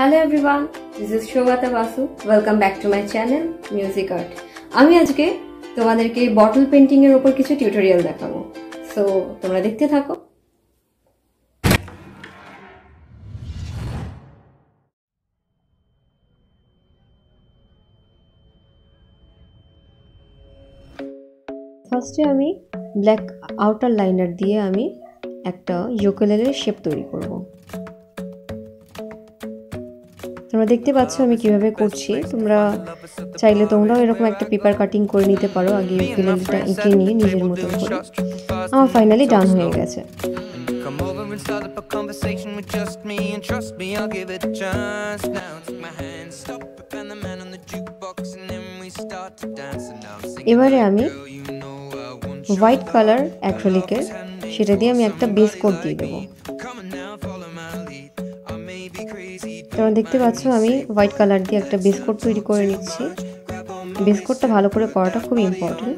Hello everyone, this is SougataBasu. Welcome back to my channel MusICkART. আমি আজকে তোমাদেরকে bottle painting এর উপর কিছু টিউটোরিয়াল দেখাবো। সো তোমরা দেখতে থাকো। ফার্স্টে আমি ব্ল্যাক আউটার লাইনার দিয়ে আমি একটা ইউকুলেলের শেপ তৈরি করব। তোমরা দেখতে পাচ্ছ আমি কিভাবে করছি। তোমরা চাইলে তোমরাও এরকম একটা পেপার কাটিং করে নিতে পারো। আগে ইউকুলেলটা এঁকে নিয়ে নিজের মতো করে। আমার ফাইনালি ডান হয়ে গেছে। এবারে আমি হোয়াইট কালার অ্যাক্রিলিকের সেটা দিয়ে আমি একটা বেস কোট দিয়ে দেবো। তোমরা দেখতে পাচ্ছ আমি হোয়াইট কালার দিয়ে একটা বেস কোট তৈরি করে নিচ্ছি। বেস কোটটা ভালো করে করাটা খুব ইম্পর্টেন্ট।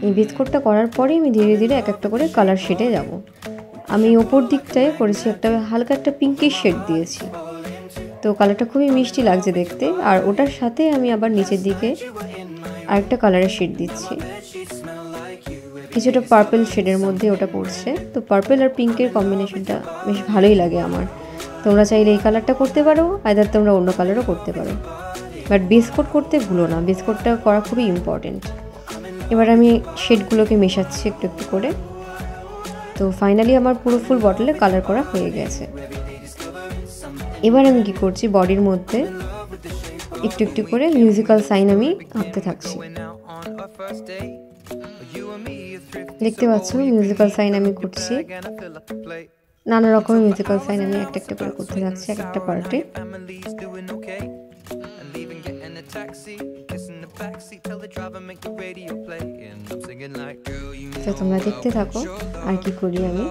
এই বেস কোটটা করার পরে আমি ধীরে ধীরে এক একটা করে কালার শেডে যাব। আমি ওপর দিকটায় করেছি একটা হালকা একটা পিঙ্কিশ শেড দিয়েছি, তো কালারটা খুবই মিষ্টি লাগছে দেখতে। আর ওটার সাথে আমি আবার নিচের দিকে আরেকটা কালারের শেড দিচ্ছি, কিছুটা পার্পল শেডের মধ্যে ওটা পড়ছে। তো পার্পল আর পিঙ্কের কম্বিনেশনটা বেশ ভালোই লাগে আমার। তোমরা চাইলে এই কালারটা করতে পারো, আইদার তোমরা অন্য কালারও করতে পারো, বাট বেস কোট করতে ভুলো না। বেস কোটটা করা খুবই ইম্পর্টেন্ট। এবার আমি শেডগুলোকে মেশাচ্ছি একটু একটু করে। তো ফাইনালি আমার পুরো ফুল বটলে কালার করা হয়ে গেছে। এবার আমি কি করছি, বডির মধ্যে একটু একটু করে মিউজিক্যাল সাইন আমি আঁকতে থাকছি। দেখতে পাচ্ছ মিউজিক্যাল সাইন আমি করছি, নানা রকমের মিউজিক্যাল সাইন আমি একটা একটা করে করতে থাকছি এক একটা পার্টে। তো তোমরা দেখতে থাকো আর কি করি আমি।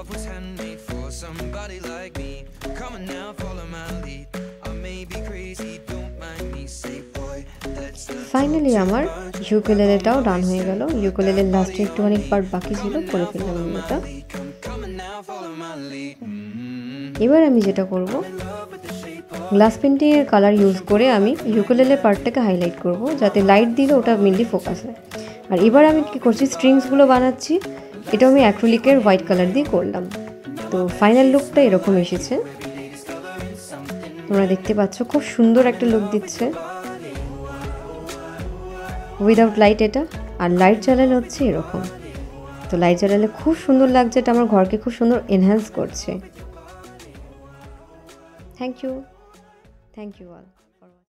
ফাইনালি আমার ইউকুলেলেটাও ডান হয়ে গেল। ইউকুলেলের লাস্টে একটুখানি পার্ট বাকি ছিল, করে ফেললাম আমি ওটা। এবার আমি যেটা করব, গ্লাস পেইন্টিং এর কালার ইউজ করে আমি ইউকুলেলের পার্টটাকে হাইলাইট করব, যাতে লাইট দিলে ওটা মেনলি ফোকাস হয়। আর এবার আমি কি করছি, স্ট্রিংসগুলো বানাচ্ছি। এটা আমি অ্যাক্রিলিকের হোয়াইট কালার দিয়ে করলাম। তো ফাইনাল লুকটা এরকম এসেছে। তোমরা দেখতে পাচ্ছ খুব সুন্দর একটা লুক দিচ্ছে উইদাউট লাইট এটা। আর লাইট জ্বালালে হচ্ছে এরকম। তো লাইট জ্বালালে খুব সুন্দর লাগছে, এটা আমার ঘরকে খুব সুন্দর এনহ্যান্স করছে। Thank you all.